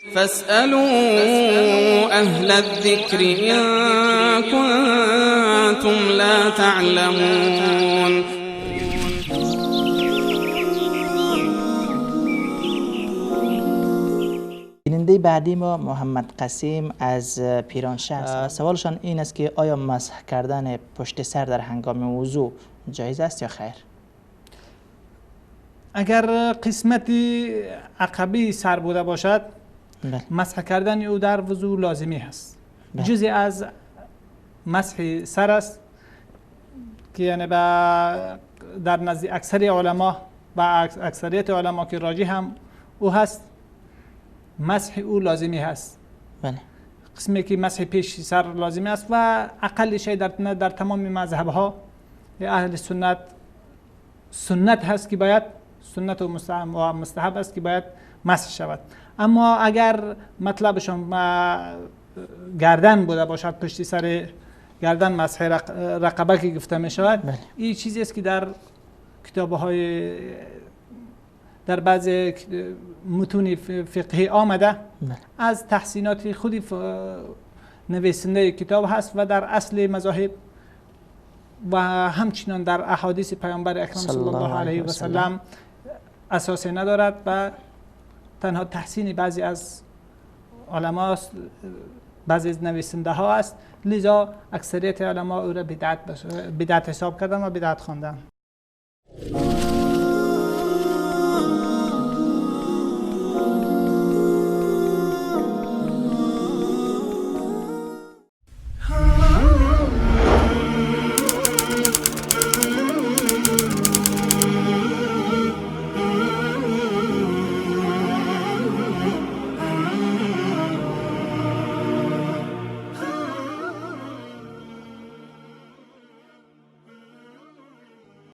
فاسألوا أهل الذكر إن كنتم لا تعلمون. بیننده بعدی ما محمد قسیم از پیرانشهر، سوالشان این است که آیا مسح کردن پشت سر در هنگام وضو جایز است یا خیر؟ اگر قسمتی عقبی سر بوده باشد مسح کردن او در وضو لازمی هست. جزی از مسح سر است که یعنی در نزد اکثر علما و اکثریت علما که راجح هم او هست، مسح او لازمی هست. بله. قسمی که مسح پیش سر لازمی است و اقل شی در تمام مذهب ها اهل سنت هست که باید، سنت و مستحب است که باید مسح شود. اما اگر مطلبشون گردن بوده باشد، پشت سر گردن مسح رقبه که گفته می شود، این چیزی است که در کتاب‌های در بعض متون فقهی آمده از تحسینات خودی نویسنده کتاب هست و در اصل مذاهب و همچنان در احادیث پیامبر اکرم صلی الله علیه و سلم اساسی ندارد و تنها تحسین بعضی از علما، بعضی از نویسنده ها است. لذا اکثریت علما او را بدعت حساب کردن و بدعت خواندن.